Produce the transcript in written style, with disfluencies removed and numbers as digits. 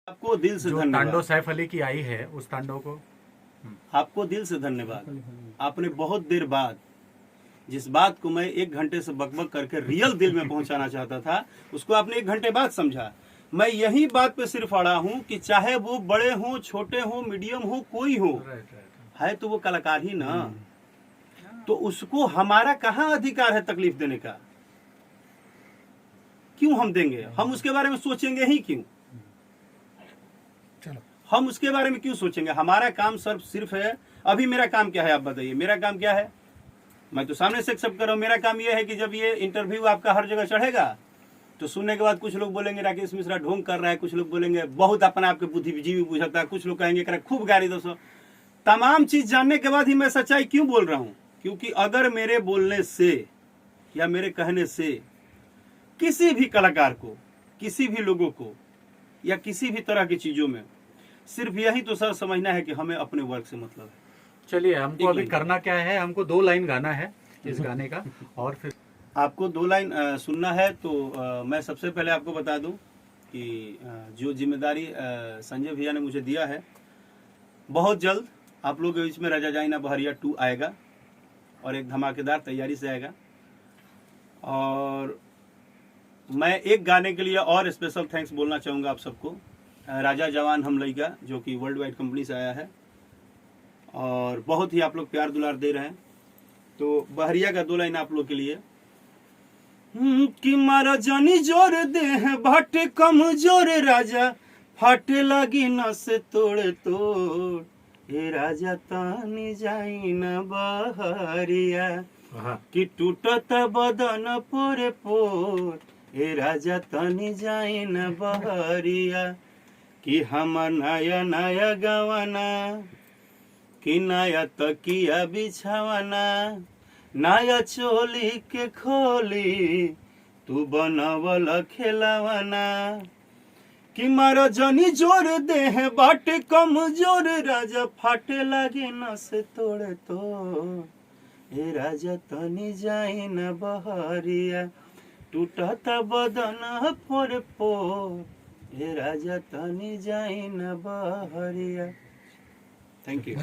आपको दिल से जो धन्यवाद। तांडव सैफ अली की आई है उस तांडव को आपको दिल से धन्यवाद। आपने बहुत देर बाद जिस बात को मैं 1 घंटे से बकबक करके रियल दिल में पहुंचाना चाहता था, उसको आपने 1 घंटे बाद समझा। मैं यही बात पे सिर्फ अड़ा हूं कि चाहे वो बड़े हों, छोटे हों, मीडियम हो, कोई हो, है तो वो कलाकार ही ना। तो उसको हमारा कहाँ अधिकार है तकलीफ देने का? क्यों हम देंगे? हम उसके बारे में सोचेंगे ही क्यों? हम उसके बारे में क्यों सोचेंगे? हमारा काम सिर्फ है। अभी मेरा काम क्या है, आप बताइए। मेरा काम क्या है? मैं तो सामने से एक्सेप्ट कर रहा हूं। मेरा काम यह है कि जब ये इंटरव्यू आपका हर जगह चढ़ेगा तो सुनने के बाद कुछ लोग बोलेंगे राकेश मिश्रा ढोंग कर रहा है, कुछ लोग बोलेंगे बहुत अपना आपके बुद्धिजीवी बुझाता है, कुछ लोग कहेंगे कर खूब गाली दोस्तों। तमाम चीज जानने के बाद ही मैं सच्चाई क्यों बोल रहा हूं? क्योंकि अगर मेरे बोलने से या मेरे कहने से किसी भी कलाकार को, किसी भी लोगों को या किसी भी तरह की चीजों में सिर्फ यही तो सर समझना है कि हमें अपने वर्क से मतलब है। चलिए, हमको अभी करना क्या है, हमको 2 लाइन गाना है इस गाने का, और फिर आपको 2 लाइन सुनना है। तो मैं सबसे पहले आपको बता दूं कि जो जिम्मेदारी संजय भैया ने मुझे दिया है, बहुत जल्द आप लोगों के बीच में राजा जाइना बहरिया 2 आएगा और एक धमाकेदार तैयारी से आएगा। और मैं एक गाने के लिए और स्पेशल थैंक्स बोलना चाहूँगा आप सबको। राजा जवान हम लइका, जो कि वर्ल्ड वाइड कंपनी से आया है और बहुत ही आप लोग प्यार दुलार दे रहे हैं। तो बहरिया का 2 लाइन आप लोग के लिए। कि मारा जानी जोर दे है भाटे कमजोर राजा, फाटे लगी न से तोड़े तोड़, हे राजा तानी जाई न बहरिया, कि टूटत बदन पोरे पोर, हे राजा तानी जाई न बहरिया, कि हम नया नया गवाना, कि नया तकिया बिछावाना, नया चोली के खोली तू बनवल खेलावाना, कि मारा जनी जोर दे है बाटे कमजोर राजा, फाटे लागे न से तोड़े तो, हे राजा तनी जाई न बहरिया, टूटत बदन पोर पोर, हे राजा तनी जाई न बहरिया। Thank you.